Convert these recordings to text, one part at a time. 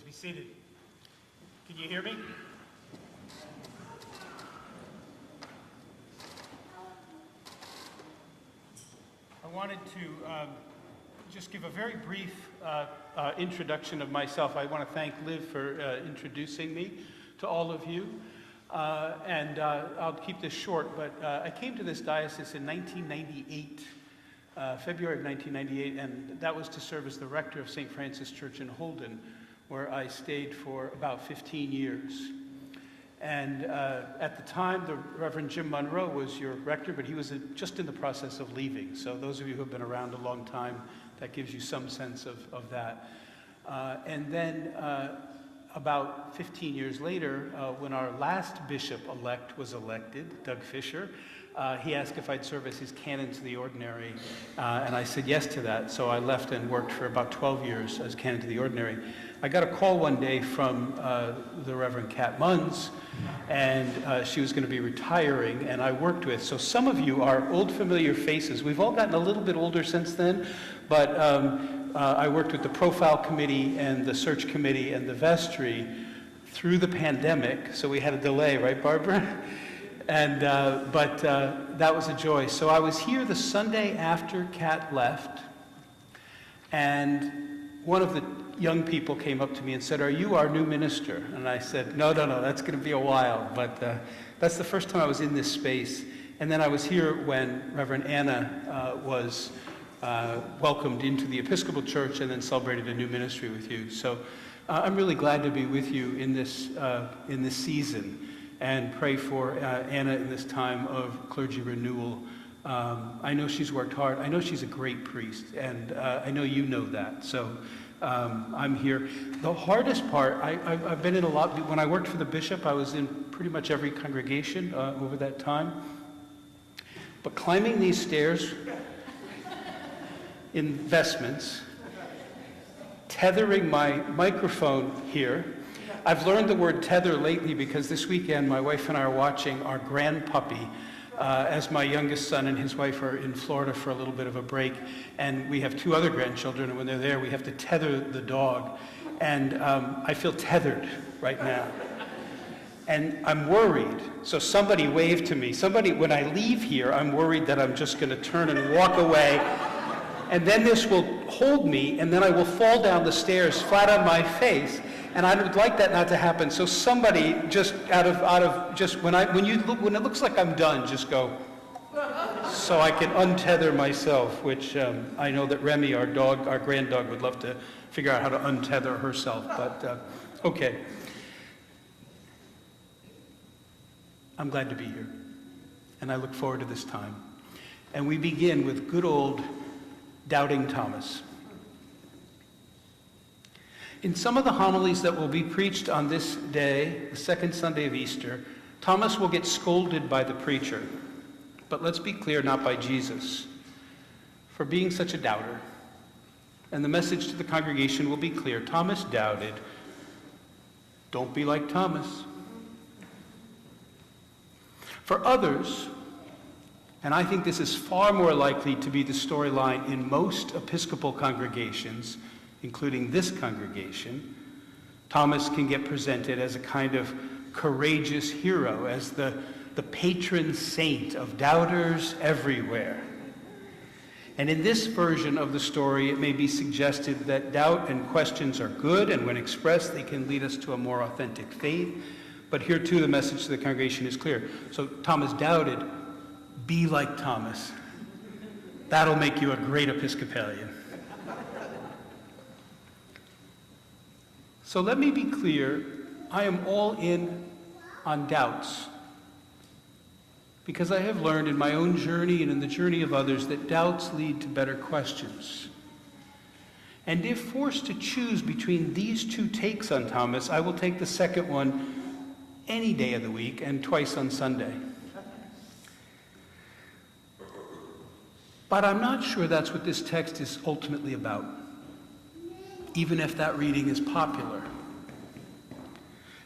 Be seated. Can you hear me? I wanted to just give a very brief introduction of myself. I want to thank Liv for introducing me to all of you. And I'll keep this short, but I came to this diocese in 1998, February of 1998, and that was to serve as the rector of St. Francis Church in Holden, where I stayed for about 15 years. And at the time, the Reverend Jim Monroe was your rector, but he was just in the process of leaving. So those of you who have been around a long time, that gives you some sense of that. And then about 15 years later, when our last bishop-elect was elected, Doug Fisher, he asked if I'd serve as his canon to the ordinary, and I said yes to that. So I left and worked for about 12 years as canon to the ordinary. I got a call one day from the Reverend Kat Munns, and she was going to be retiring, and I worked with. So some of you are old familiar faces. We've all gotten a little bit older since then, but I worked with the Profile Committee and the Search Committee and the Vestry through the pandemic, so we had a delay, right, Barbara? And but that was a joy. So I was here the Sunday after Kat left, and one of the young people came up to me and said, "Are you our new minister?" And I said, no, that's going to be a while, but that's the first time I was in this space. And then I was here when Reverend Anna was welcomed into the Episcopal Church and then celebrated a new ministry with you. So I'm really glad to be with you in this season, and pray for Anna in this time of clergy renewal. I know she's worked hard. I know she's a great priest, and I know you know that. So I'm here. The hardest part, I've been in a lot. When I worked for the bishop, I was in pretty much every congregation over that time. But climbing these stairs in vestments, tethering my microphone here. I've learned the word tether lately because this weekend my wife and I are watching our grandpuppy as my youngest son and his wife are in Florida for a little bit of a break, and we have two other grandchildren, and when they're there we have to tether the dog, and I feel tethered right now. And I'm worried, so somebody wave to me. Somebody, when I leave here, I'm worried that I'm just going to turn and walk away, and then this will hold me, and then I will fall down the stairs flat on my face. And I would like that not to happen. So somebody just out of just when it looks like I'm done, just go, so I can untether myself. Which I know that Remy, our grand dog, would love to figure out how to untether herself. But okay, I'm glad to be here, and I look forward to this time. And we begin with good old Doubting Thomas. In some of the homilies that will be preached on this day, the second Sunday of Easter, Thomas will get scolded by the preacher. But let's be clear, not by Jesus, for being such a doubter. And the message to the congregation will be clear. Thomas doubted. Don't be like Thomas. For others, and I think this is far more likely to be the storyline in most Episcopal congregations, including this congregation, Thomas can get presented as a kind of courageous hero, as the patron saint of doubters everywhere. And in this version of the story, it may be suggested that doubt and questions are good, and when expressed, they can lead us to a more authentic faith. But here, too, the message to the congregation is clear. So Thomas doubted. Be like Thomas. That'll make you a great Episcopalian. So let me be clear, I am all in on doubts, because I have learned in my own journey and in the journey of others that doubts lead to better questions. And if forced to choose between these two takes on Thomas, I will take the second one any day of the week and twice on Sunday. But I'm not sure that's what this text is ultimately about, even if that reading is popular.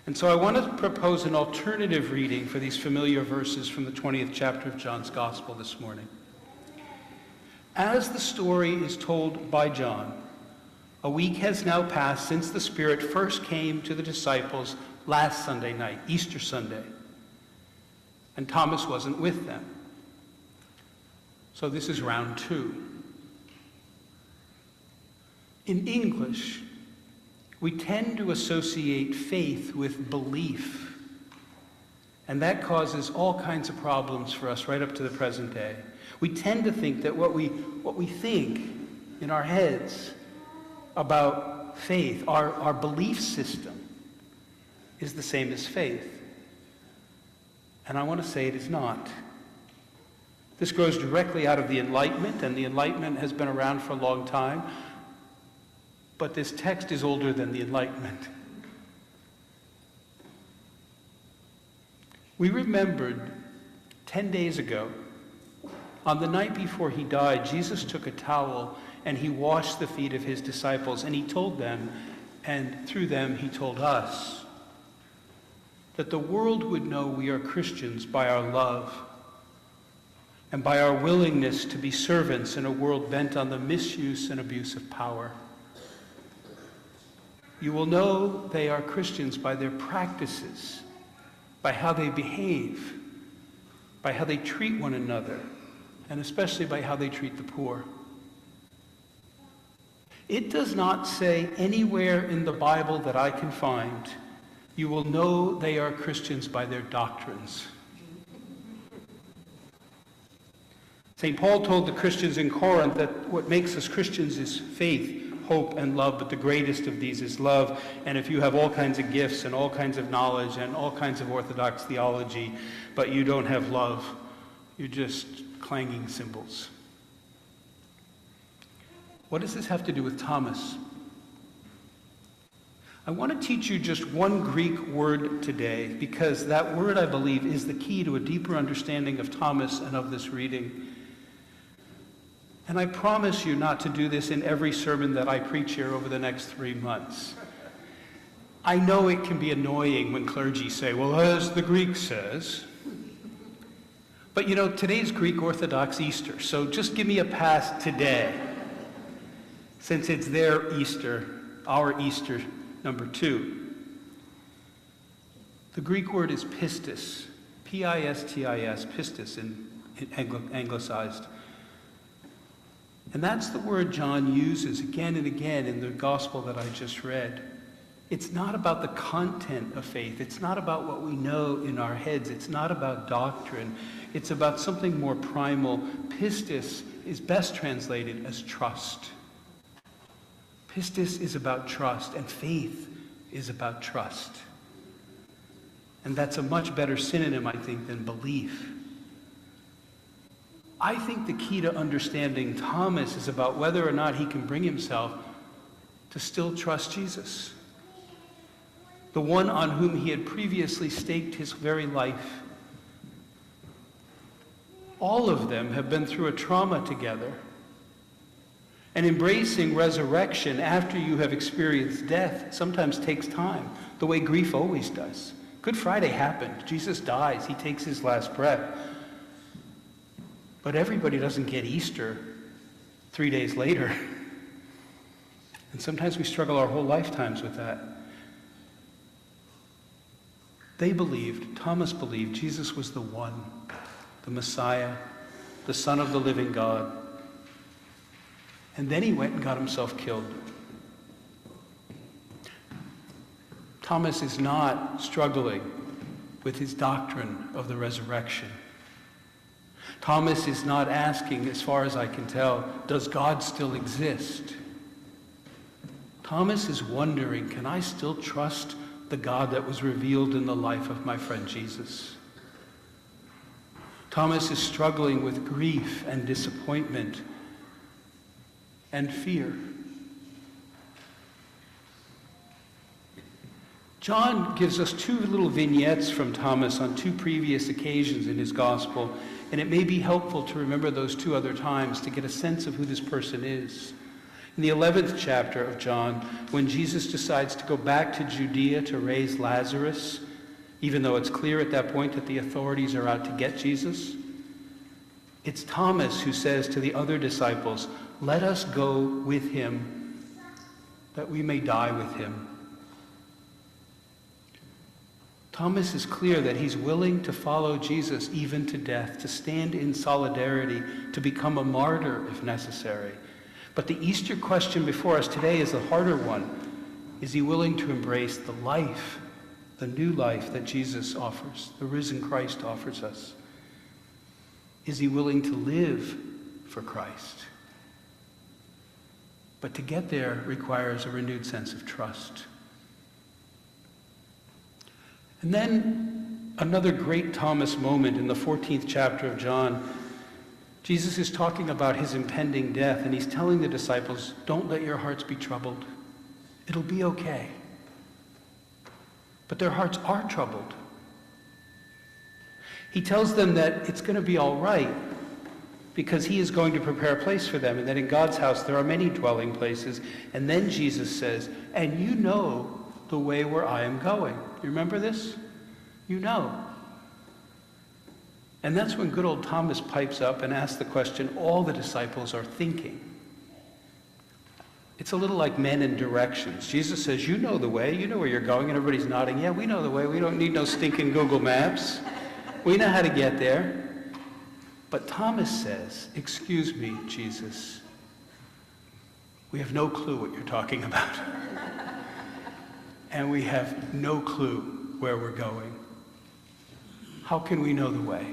And so I want to propose an alternative reading for these familiar verses from the 20th chapter of John's Gospel this morning. As the story is told by John, A week has now passed since the Spirit first came to the disciples last Sunday night, Easter Sunday. And Thomas wasn't with them. So this is round 2. In English, we tend to associate faith with belief. And that causes all kinds of problems for us right up to the present day. We tend to think that what we think in our heads about faith, our belief system, is the same as faith. And I want to say it is not. This grows directly out of the Enlightenment, and the Enlightenment has been around for a long time. But this text is older than the Enlightenment. We remembered 10 days ago, on the night before he died, Jesus took a towel and he washed the feet of his disciples, and he told them, and through them he told us, that the world would know we are Christians by our love and by our willingness to be servants in a world bent on the misuse and abuse of power. You will know they are Christians by their practices, by how they behave, by how they treat one another, and especially by how they treat the poor. It does not say anywhere in the Bible that I can find, you will know they are Christians by their doctrines. St. Paul told the Christians in Corinth that what makes us Christians is faith, hope, and love, but the greatest of these is love. And if you have all kinds of gifts and all kinds of knowledge and all kinds of orthodox theology, but you don't have love, you're just clanging cymbals. What does this have to do with Thomas? I want to teach you just one Greek word today, because that word, I believe, is the key to a deeper understanding of Thomas and of this reading. And I promise you not to do this in every sermon that I preach here over the next 3 months. I know it can be annoying when clergy say, well, as the Greek says. But you know, today's Greek Orthodox Easter, so just give me a pass today, since it's their Easter, our Easter number 2. The Greek word is pistis, P-I-S-T-I-S, pistis in anglicized. And that's the word John uses again and again in the gospel that I just read. It's not about the content of faith. It's not about what we know in our heads. It's not about doctrine. It's about something more primal. Pistis is best translated as trust. Pistis is about trust, and faith is about trust. And that's a much better synonym, I think, than belief. I think the key to understanding Thomas is about whether or not he can bring himself to still trust Jesus, the one on whom he had previously staked his very life. All of them have been through a trauma together. And embracing resurrection after you have experienced death sometimes takes time, the way grief always does. Good Friday happened. Jesus dies. He takes his last breath. But everybody doesn't get Easter 3 days later. And sometimes we struggle our whole lifetimes with that. They believed, Thomas believed, Jesus was the one, the Messiah, the Son of the living God. And then he went and got himself killed. Thomas is not struggling with his doctrine of the resurrection. Thomas is not asking, as far as I can tell, does God still exist? Thomas is wondering, can I still trust the God that was revealed in the life of my friend Jesus? Thomas is struggling with grief and disappointment and fear. John gives us 2 little vignettes from Thomas on 2 previous occasions in his gospel, and it may be helpful to remember those 2 other times to get a sense of who this person is. In the 11th chapter of John, when Jesus decides to go back to Judea to raise Lazarus, even though it's clear at that point that the authorities are out to get Jesus, it's Thomas who says to the other disciples, let us go with him that we may die with him. Thomas is clear that he's willing to follow Jesus even to death, to stand in solidarity, to become a martyr if necessary. But the Easter question before us today is a harder one. Is he willing to embrace the life, the new life that Jesus offers, the risen Christ offers us? Is he willing to live for Christ? But to get there requires a renewed sense of trust. And then another great Thomas moment in the 14th chapter of John. Jesus is talking about his impending death, and he's telling the disciples, don't let your hearts be troubled. It'll be okay. But their hearts are troubled. He tells them that it's going to be all right because he is going to prepare a place for them, and that in God's house there are many dwelling places. And then Jesus says, and you know the way where I am going. You remember this? You know. And that's when good old Thomas pipes up and asks the question all the disciples are thinking. It's a little like men in directions. Jesus says, you know the way, you know where you're going, and everybody's nodding, yeah, we know the way, we don't need no stinking Google Maps. We know how to get there. But Thomas says, excuse me, Jesus, we have no clue what you're talking about. And we have no clue where we're going. How can we know the way?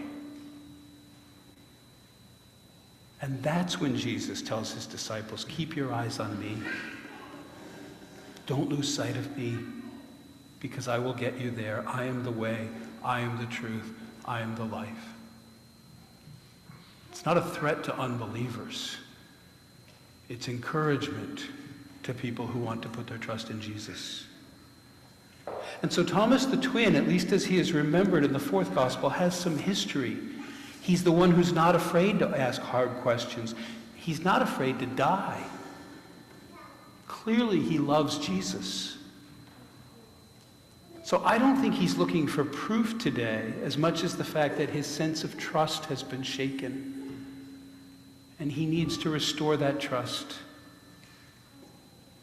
And that's when Jesus tells his disciples, keep your eyes on me. Don't lose sight of me, because I will get you there. I am the way, I am the truth, I am the life. It's not a threat to unbelievers. It's encouragement to people who want to put their trust in Jesus. And so Thomas the twin, at least as he is remembered in the fourth gospel, has some history. He's the one who's not afraid to ask hard questions. He's not afraid to die. Clearly he loves Jesus. So I don't think he's looking for proof today as much as the fact that his sense of trust has been shaken. And he needs to restore that trust.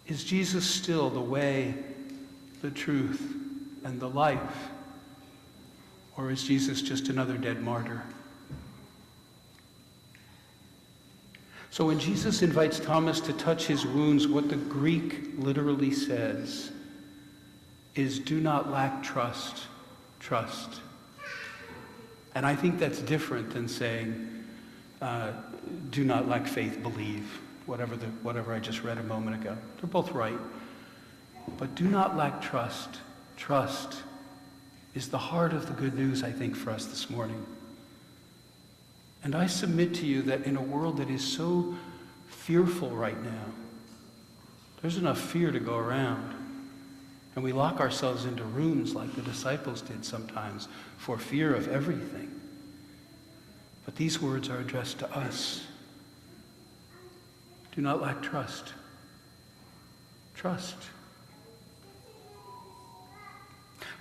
Is Jesus still the way, the truth, and the life? Or is Jesus just another dead martyr? So when Jesus invites Thomas to touch his wounds, what the Greek literally says is, do not lack trust, trust. And I think that's different than saying, do not lack faith, believe, whatever I just read a moment ago. They're both right. But do not lack trust. Trust is the heart of the good news, I think, for us this morning. And I submit to you that in a world that is so fearful right now, there's enough fear to go around. And we lock ourselves into rooms like the disciples did sometimes for fear of everything. But these words are addressed to us. Do not lack trust. Trust.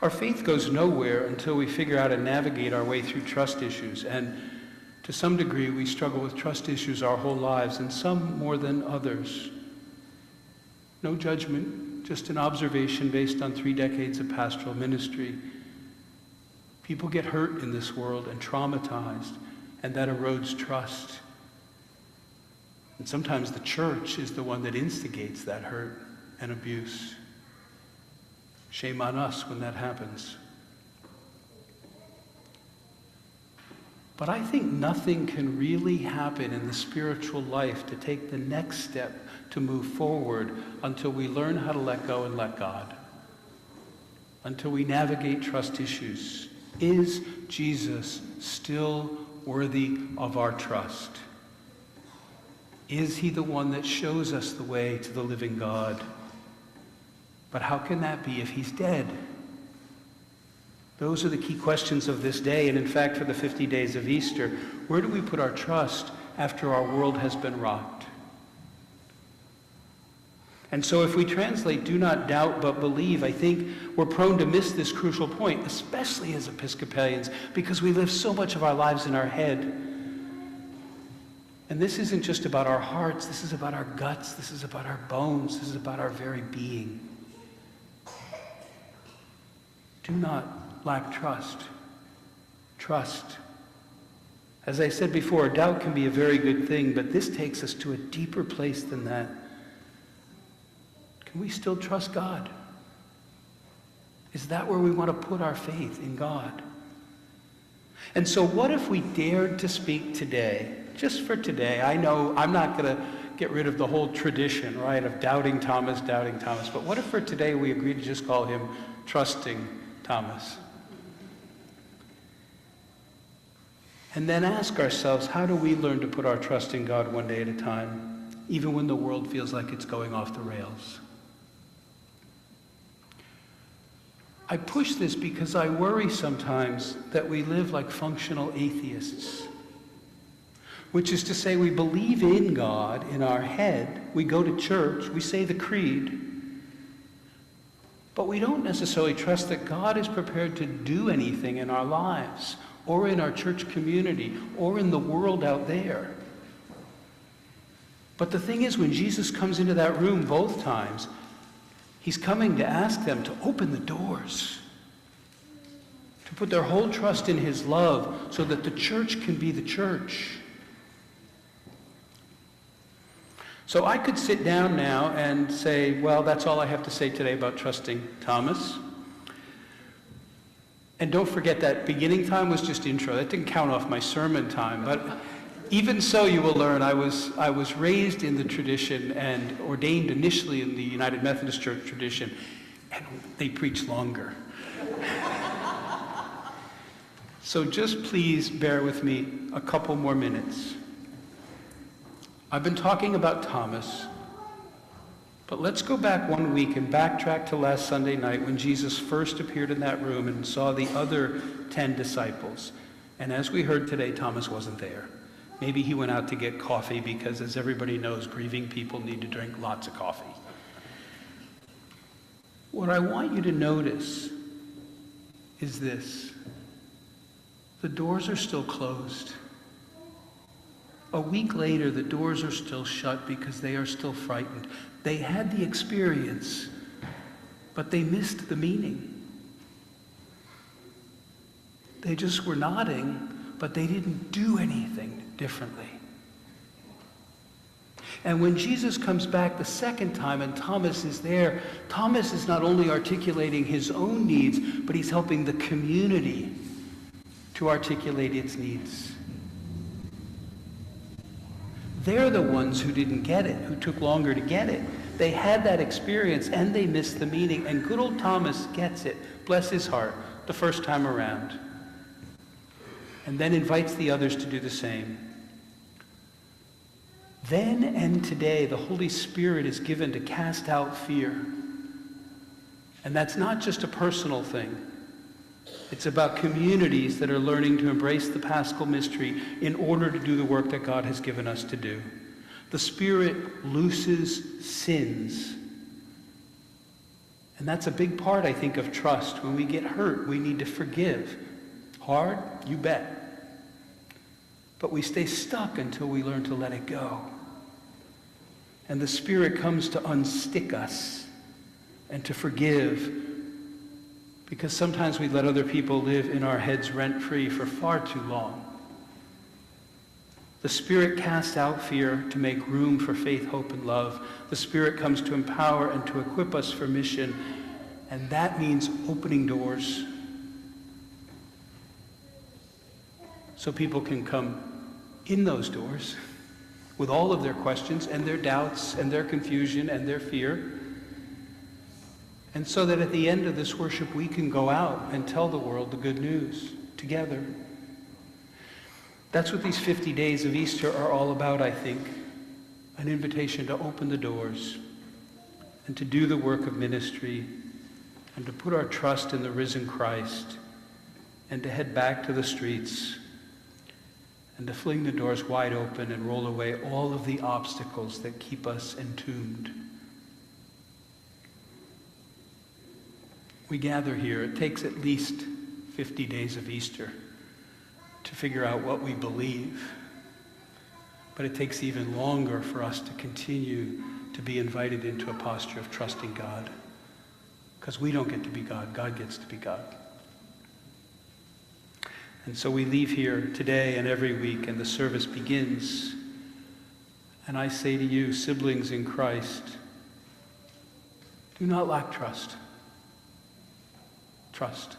Our faith goes nowhere until we figure out and navigate our way through trust issues. And to some degree, we struggle with trust issues our whole lives, and some more than others. No judgment, just an observation based on 3 decades of pastoral ministry. People get hurt in this world and traumatized, and that erodes trust. And sometimes the church is the one that instigates that hurt and abuse. Shame on us when that happens. But I think nothing can really happen in the spiritual life to take the next step to move forward until we learn how to let go and let God. Until we navigate trust issues. Is Jesus still worthy of our trust? Is he the one that shows us the way to the living God? But how can that be if he's dead? Those are the key questions of this day, and in fact for the 50 days of Easter. Where do we put our trust after our world has been rocked? And so if we translate do not doubt but believe, I think we're prone to miss this crucial point, especially as Episcopalians, because we live so much of our lives in our head. And this isn't just about our hearts, this is about our guts, this is about our bones, this is about our very being. Do not lack trust. Trust. As I said before, doubt can be a very good thing, but this takes us to a deeper place than that. Can we still trust God? Is that where we want to put our faith, in God? And so what if we dared to speak today, just for today? I know I'm not going to get rid of the whole tradition, right, of doubting Thomas, but what if for today we agreed to just call him Trusting Thomas? And then ask ourselves, how do we learn to put our trust in God one day at a time, even when the world feels like it's going off the rails? I push this because I worry sometimes that we live like functional atheists, which is to say we believe in God in our head, we go to church, we say the creed, but we don't necessarily trust that God is prepared to do anything in our lives, or in our church community, or in the world out there. But the thing is, when Jesus comes into that room both times, he's coming to ask them to open the doors, to put their whole trust in his love so that the church can be the church. So I could sit down now and say, well, that's all I have to say today about trusting Thomas. And don't forget that beginning time was just intro. That didn't count off my sermon time. But even so, you will learn I was raised in the tradition and ordained initially in the United Methodist Church tradition, and they preach longer. So just please bear with me a couple more minutes. I've been talking about Thomas, but let's go back 1 week and backtrack to last Sunday night when Jesus first appeared in that room and saw the other 10 disciples. And as we heard today, Thomas wasn't there. Maybe he went out to get coffee because, as everybody knows, grieving people need to drink lots of coffee. What I want you to notice is this. The doors are still closed. A week later, the doors are still shut because they are still frightened. They had the experience, but they missed the meaning. They just were nodding, but they didn't do anything differently. And when Jesus comes back the second time and Thomas is there, Thomas is not only articulating his own needs, but he's helping the community to articulate its needs. They're the ones who didn't get it, who took longer to get it. They had that experience and they missed the meaning. And good old Thomas gets it, bless his heart, the first time around. And then invites the others to do the same. Then and today, the Holy Spirit is given to cast out fear. And that's not just a personal thing. It's about communities that are learning to embrace the Paschal mystery in order to do the work that God has given us to do. The Spirit looses sins. And that's a big part, I think, of trust. When we get hurt, we need to forgive. Hard? You bet. But we stay stuck until we learn to let it go. And the Spirit comes to unstick us and to forgive, because sometimes we let other people live in our heads rent-free for far too long. The Spirit casts out fear to make room for faith, hope, and love. The Spirit comes to empower and to equip us for mission, and that means opening doors so people can come in those doors with all of their questions and their doubts and their confusion and their fear. And so that at the end of this worship, we can go out and tell the world the good news together. That's what these 50 days of Easter are all about, I think. An invitation to open the doors and to do the work of ministry and to put our trust in the risen Christ and to head back to the streets and to fling the doors wide open and roll away all of the obstacles that keep us entombed. We gather here. It takes at least 50 days of Easter to figure out what we believe. But it takes even longer for us to continue to be invited into a posture of trusting God. Because we don't get to be God. God gets to be God. And so we leave here today and every week, and the service begins. And I say to you, siblings in Christ, do not lack trust. Trust.